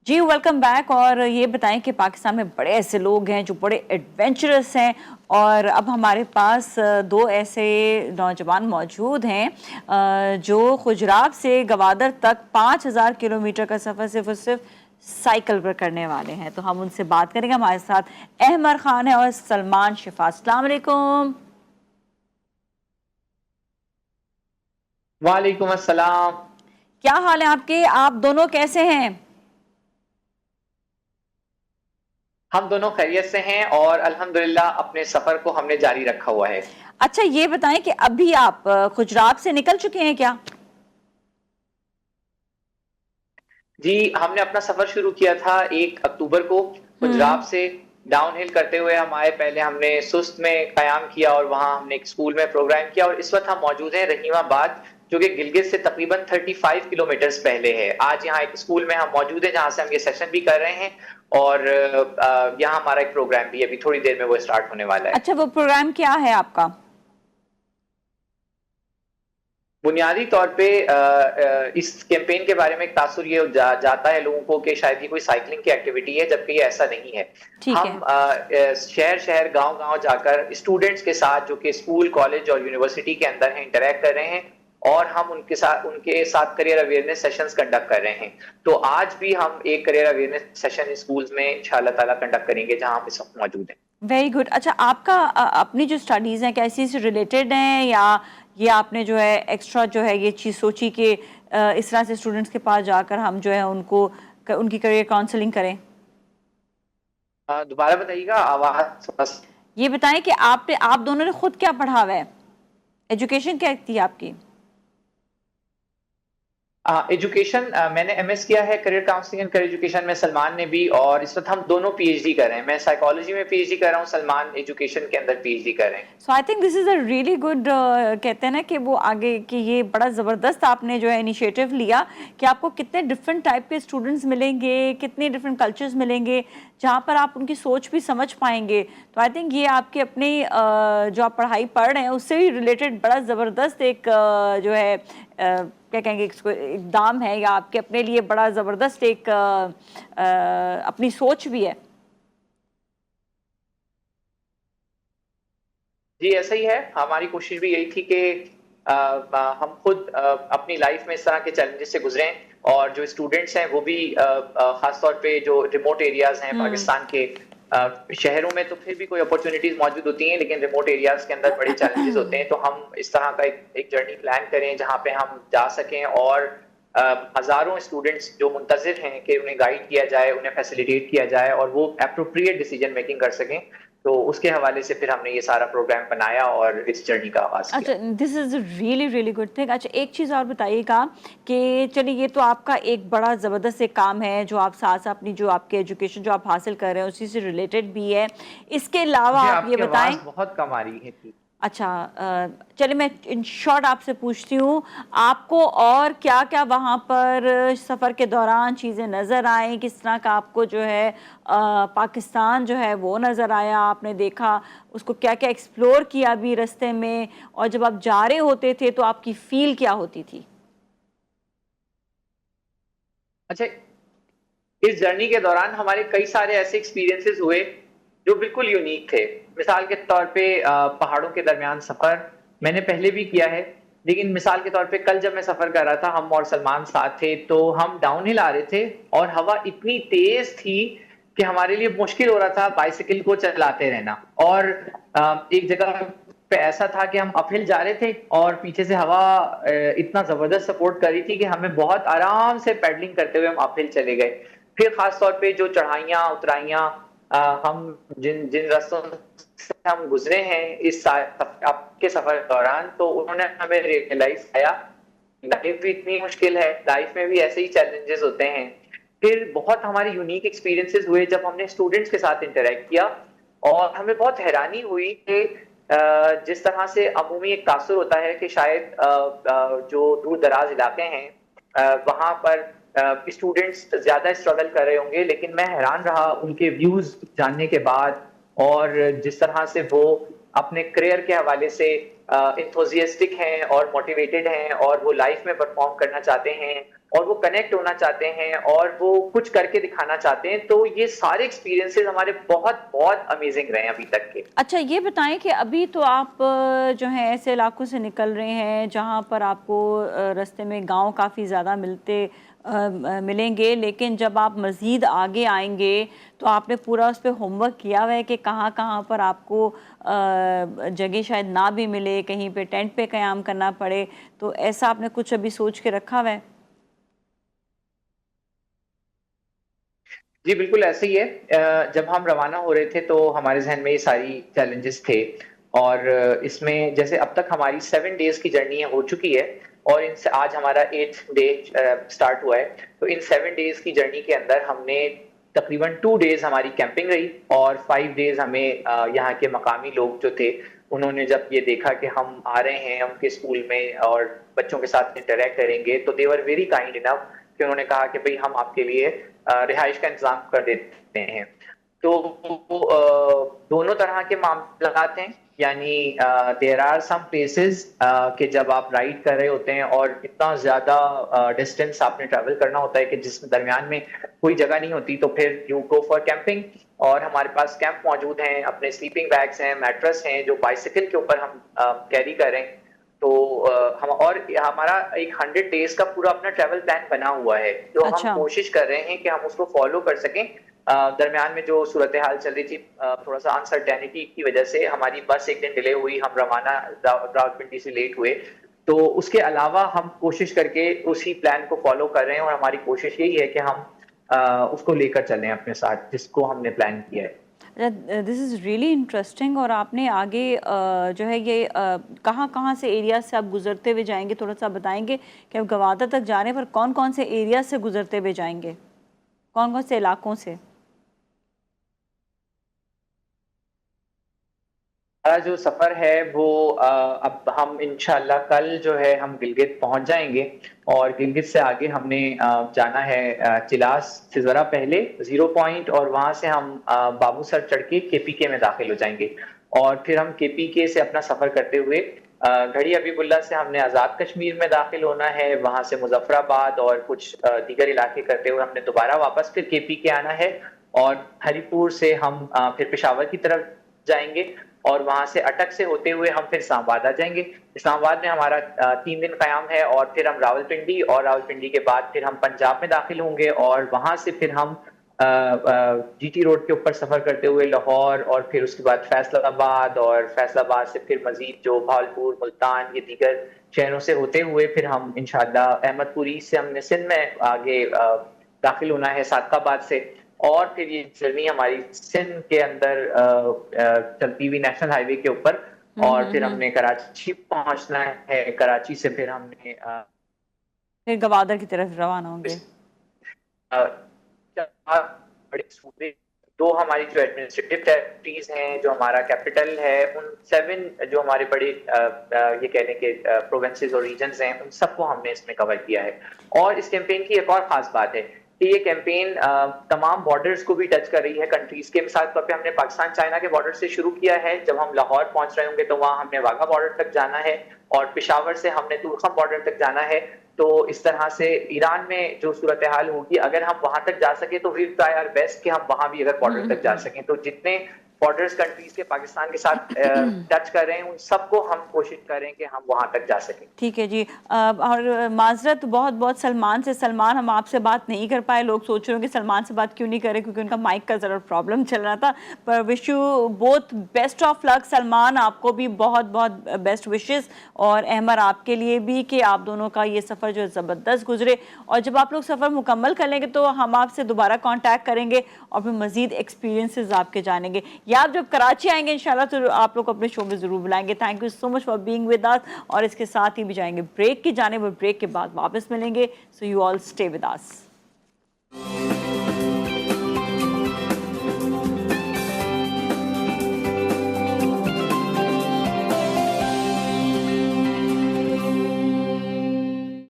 जी welcome back. और ये बताएं कि पाकिस्तान में बड़े ऐसे लोग हैं जो बड़े एडवेंचरस हैं और अब हमारे पास दो ऐसे नौजवान मौजूद हैं जो खुजराब से गवादर तक 5000 किलोमीटर का सफ़र सिर्फ और सिर्फ साइकिल पर करने वाले हैं। तो हम उनसे बात करेंगे। हमारे साथ अहमर खान है और सलमान शिफा। अस्सलाम वालेकुम। वालेकुम अस्सलाम। क्या हाल है आपके? आप दोनों कैसे हैं? हम दोनों खैरियत से हैं और अल्हम्दुलिल्लाह अपने सफर को हमने जारी रखा हुआ है। अच्छा ये बताएं कि अभी आप खुजराब से निकल चुके हैं क्या? जी, हमने अपना सफर शुरू किया था 1 अक्टूबर को हम्म। पंजाब से डाउनहिल करते हुए हमारे पहले हमने सुस्त में कयाम किया और वहां हमने एक स्कूल में प्रोग्राम किया और इस वक्त हम मौजूद हैं रहीमाबाद, जो कि गिलगित से तकरीबन 35 किलोमीटर्स पहले है। आज यहाँ एक स्कूल में हम मौजूद हैं जहां से हम ये सेशन भी कर रहे हैं और यहाँ हमारा एक प्रोग्राम भी अभी थोड़ी देर में वो स्टार्ट होने वाला है। अच्छा वो प्रोग्राम क्या है आपका? बुनियादी तौर पे इस कैंपेन के बारे में एक तासुर ये जाता है लोगों को कि शायद ये कोई साइकिलिंग की एक्टिविटी है, जबकि ये ऐसा नहीं है। ठीक है। हम शहर शहर गांव गांव जाकर स्टूडेंट्स के साथ जो कि स्कूल कॉलेज और यूनिवर्सिटी के अंदर हैं इंटरेक्ट कर रहे हैं और हम उनके साथ करियर अवेयरनेस सेशंस कंडक्ट कर रहे हैं। तो आज भी हम एक करियर अवेयरनेस सेशन स्कूल्स में इंशाल्लाह ताला कंडक्ट करेंगे जहां पे सब मौजूद हैं। Very good. अच्छा आपका अपनी जो स्टडीज़ हैं क्या इसी से रिलेटेड हैं या ये आपने जो है एक्स्ट्रा जो है ये चीज़ सोची कि इस तरह से स्टूडेंट्स के पास जाकर हम जो है उनको उनकी करियर काउंसलिंग करें? दोबारा बताइएगा, आवाज। ये बताएं कि आप दोनों ने खुद क्या पढ़ा हुआ है? एजुकेशन क्या थी आपकी? एजुकेशन मैंने एमएस किया है career counselling and career education में, सलमान ने भी, और इस वक्त हम दोनों पीएचडी कर रहे हैं। मैं साइकोलॉजी में पीएचडी कर रहा हूँ, सलमान एजुकेशन के अंदर पीएचडी कर रहे हैं। So I think this is a really good. कहते हैं ना कि वो आगे कि ये बड़ा ज़बरदस्त आपने जो है इनिशिएटिव लिया कि आपको कितने डिफरेंट टाइप के स्टूडेंट्स मिलेंगे, कितने डिफरेंट कल्चर्स मिलेंगे जहाँ पर आप उनकी सोच भी समझ पाएंगे। तो आई थिंक ये आपके अपनी जो आप पढ़ाई पढ़ रहे हैं उससे भी रिलेटेड बड़ा ज़बरदस्त एक जो है क्या कहेंगे इसको इकदाम है या आपके अपने लिए बड़ा ज़बरदस्त एक अपनी सोच भी है। जी ऐसा ही है, हमारी कोशिश भी यही थी कि हम खुद अपनी लाइफ में इस तरह के चैलेंजेस से गुजरें और जो स्टूडेंट्स हैं वो भी खास तौर पे जो रिमोट एरियाज हैं हम्म। पाकिस्तान के, शहरों में तो फिर भी कोई अपॉर्चुनिटीज मौजूद होती हैं, लेकिन रिमोट एरियाज के अंदर बड़े चैलेंजेस होते हैं। तो हम इस तरह का एक जर्नी प्लान करें जहाँ पे हम जा सकें और हजारों स्टूडेंट्स जो मुंतजिर हैं कि उन्हें गाइड किया जाए, उन्हें फैसिलिटेट किया जाए और वो अप्रोप्रिएट डिसीजन मेकिंग कर सकें। तो उसके हवाले से फिर हमने ये सारा प्रोग्राम बनाया और इस जर्नी का आगाज किया। अच्छा this is really really good thing. अच्छा एक चीज़ और बताइएगा कि चलिए ये तो आपका एक बड़ा ज़बरदस्त एक काम है जो आप साथ साथ अपनी जो आपकी एजुकेशन जो आप हासिल कर रहे हैं उसी से रिलेटेड भी है। इसके अलावा मुझे आप ये आपकी बताएं। आवाज बहुत कम आ रही है। अच्छा चलिए मैं इन शॉर्ट आपसे पूछती हूँ, आपको और क्या क्या वहाँ पर सफ़र के दौरान चीज़ें नज़र आईं? किस तरह का आपको जो है पाकिस्तान जो है वो नज़र आया? आपने देखा उसको क्या क्या एक्सप्लोर किया भी रास्ते में? और जब आप जा रहे होते थे तो आपकी फील क्या होती थी? अच्छा, इस जर्नी के दौरान हमारे कई सारे ऐसे एक्सपीरियंसेस हुए जो बिल्कुल यूनिक थे। मिसाल के तौर पे पहाड़ों के दरमियान सफर मैंने पहले भी किया है, लेकिन मिसाल के तौर पे कल जब मैं सफर कर रहा था, हम और सलमान साथ थे, तो हम डाउनहिल आ रहे थे और हवा इतनी तेज थी कि हमारे लिए मुश्किल हो रहा था बाइसिकल को चलाते रहना। और एक जगह पे ऐसा था कि हम अपहिल जा रहे थे और पीछे से हवा इतना जबरदस्त सपोर्ट कर रही थी कि हमें बहुत आराम से पेडलिंग करते हुए हम अपहिल चले गए। फिर खास तौर पे जो चढ़ाइयाँ उतराइयाँ हम जिन जिन रास्तों से हम गुजरे हैं आपके सफर के दौरान, तो उन्होंने हमें रियलाइज किया लाइफ भी इतनी मुश्किल है, लाइफ में भी ऐसे ही चैलेंजेस होते हैं। फिर बहुत हमारे यूनिक एक्सपीरियंसेस हुए जब हमने स्टूडेंट्स के साथ इंटरेक्ट किया और हमें बहुत हैरानी हुई कि जिस तरह से अमूमी एक तासुर होता है कि शायद जो दूर दराज इलाके हैं वहां पर स्टूडेंट्स ज्यादा स्ट्रगल कर रहे होंगे, लेकिन मैं हैरान रहा उनके व्यूज जानने के बाद और जिस तरह से वो अपने करियर के हवाले से इंथुजियास्टिक हैं और मोटिवेटेड हैं और वो लाइफ में परफॉर्म करना चाहते हैं और वो कनेक्ट होना चाहते हैं और वो कुछ करके दिखाना चाहते हैं, तो ये सारे एक्सपीरियंसेस हमारे बहुत बहुत अमेजिंग रहे हैं अभी तक के। अच्छा, ये बताएं कि अभी तो आप जो है ऐसे इलाकों से निकल रहे हैं जहाँ पर आपको रास्ते में गांव काफ़ी ज़्यादा मिलेंगे, लेकिन जब आप मज़ीद आगे आएंगे तो आपने पूरा उस पर होमवर्क किया हुआ है कि कहाँ कहाँ पर आपको जगह शायद ना भी मिले, कहीं पे टेंट पे क़याम करना पड़े, तो ऐसा आपने कुछ अभी सोच के रखा हुआ है? जी, बिल्कुल ऐसे ही है। जब हम रवाना हो रहे थे तो हमारे ज़हन में ये सारी चैलेंजेस थे और इसमें जैसे अब तक हमारी 7 डेज़ की जर्नी हो चुकी है और इनसे आज हमारा 8th डे स्टार्ट हुआ है। तो इन 7 डेज़ की जर्नी के अंदर हमने तकरीबन 2 डेज़ हमारी कैंपिंग रही और 5 डेज़ हमें यहाँ के मकामी लोग जो थे, उन्होंने जब ये देखा कि हम आ रहे हैं उनके स्कूल में और बच्चों के साथ इंटरैक्ट करेंगे, तो दे वर वेरी काइंड इनफ कि उन्होंने कहा कि भई हम आपके लिए रिहाइश का इंतज़ाम कर देते हैं। तो दोनों तरह के मामलात हैं, यानी देयर आर सम प्लेसेस कि जब आप राइड कर रहे होते हैं और इतना ज़्यादा डिस्टेंस आपने ट्रैवल करना होता है कि जिस दरमियान में कोई जगह नहीं होती, तो फिर यू गो फॉर कैंपिंग और हमारे पास कैंप मौजूद हैं, अपने स्लीपिंग बैग्स हैं, मैट्रेस हैं, जो बाइसिकल के ऊपर हम कैरी कर रहे हैं। तो हम और हमारा एक 100 डेज का पूरा अपना ट्रैवल प्लान बना हुआ है, जो हम अच्छा। कोशिश कर रहे हैं कि हम उसको फॉलो कर सकें। दरमियान में जो सूरत हाल चल रही थी, थोड़ा सा अनसर्टेनिटी की वजह से हमारी बस एक दिन डिले हुई, हम रवाना रावलपिंडी से लेट हुए। तो उसके अलावा हम कोशिश करके उसी प्लान को फॉलो कर रहे हैं और हमारी कोशिश यही है कि हम उसको लेकर चलें अपने साथ, जिसको हमने प्लान किया है। This is really interesting. और आपने आगे जो है ये कहाँ कहाँ से एरिया से आप गुजरते हुए जाएंगे, थोड़ा सा बताएंगे कि आप गवादा तक जाने पर कौन कौन से एरिया से गुजरते हुए जाएंगे, कौन कौन से इलाकों से? हमारा जो सफ़र है वो अब हम इंशाल्लाह कल जो है हम गिलगित पहुंच जाएंगे और गिलगित से आगे हमने जाना है चिलास से ज़रा पहले ज़ीरो पॉइंट और वहां से हम बाबूसर चढ़ के केपीके में दाखिल हो जाएंगे और फिर हम केपीके से अपना सफ़र करते हुए घड़ी हबीबुल्ला से हमने आज़ाद कश्मीर में दाखिल होना है, वहां से मुजफ्फराबाद और कुछ दीगर इलाके करते हुए हमने दोबारा वापस फिर केपीके आना है और हरीपुर से हम फिर पेशावर की तरफ जाएंगे और वहां से अटक से होते हुए हम फिर इस्लामाबाद आ जाएंगे। इस्लामाबाद में हमारा 3 दिन क़याम है और फिर हम रावलपिंडी और रावलपिंडी के बाद फिर हम पंजाब में दाखिल होंगे और वहां से फिर हम जीटी रोड के ऊपर सफ़र करते हुए लाहौर और फिर उसके बाद फैसलाबाद और फैसलाबाद से फिर मजीद जो भावलपुर, मुल्तान, ये दीगर शहरों से होते हुए फिर हम इंशाअल्लाह अहमदपुरी से हमने सिंध में आगे दाखिल होना है सादकाबाद से और फिर ये जर्नी हमारी सिंध के अंदर चलती हुई नेशनल हाईवे के ऊपर और फिर हमने कराची पहुंचना है, कराची से फिर हमने फिर गवादर की तरफ रवाना होंगे। चार बड़े सूबे, 2 हमारी जो एडमिनिस्ट्रेटिव टेरिटरीज हैं, जो हमारा कैपिटल है, उन 7 जो हमारे बड़े ये कहने के प्रोविंसेस और रीजन्स हैं, उन सबको हमने इसमें कवर किया है। और इस कैंपेन की एक और खास बात है कि ये कैंपेन तमाम बॉर्डर्स को भी टच कर रही है कंट्रीज के। मिसाल तौर पे हमने पाकिस्तान चाइना के बॉर्डर से शुरू किया है, जब हम लाहौर पहुंच रहे होंगे तो वहां हमने वाघा बॉर्डर तक जाना है और पेशावर से हमने तुर्खम बॉर्डर तक जाना है। तो इस तरह से ईरान में जो सूरत हाल होगी, अगर हम वहां तक जा सके तो वील ट्राई आवर बेस्ट कि हम वहां भी अगर बॉर्डर तक जा सकें। तो जितने बॉर्डर्स कंट्रीज के पाकिस्तान के साथ टच कर रहे हैं, उन सबको हम कोशिश करें कि हम वहां तक जा सकें। ठीक है जी। और माजरत बहुत बहुत सलमान से, सलमान हम आपसे बात नहीं कर पाए। लोग सोच रहे हो कि सलमान से बात क्यों नहीं करें, क्योंकि उनका माइक का ज़रा प्रॉब्लम चल रहा था। पर wish you both best of luck. Salman, आपको भी बहुत बहुत बेस्ट विशेस और अहमर आपके लिए भी कि आप दोनों का ये सफ़र जो है ज़बरदस्त गुजरे। और जब आप लोग सफ़र मुकम्मल कर लेंगे तो हम आपसे दोबारा कॉन्टैक्ट करेंगे और फिर मज़ीद एक्सपीरियंसेस आपके जानेंगे। या आप जब कराची आएंगे इंशाल्लाह तो आप लोग अपने शो में ज़रूर बुलाएंगे। Thank you so much for being with us. और इसके साथ ही भी जाएंगे ब्रेक की जाने, पर ब्रेक के बाद वापस मिलेंगे। So you all stay with us.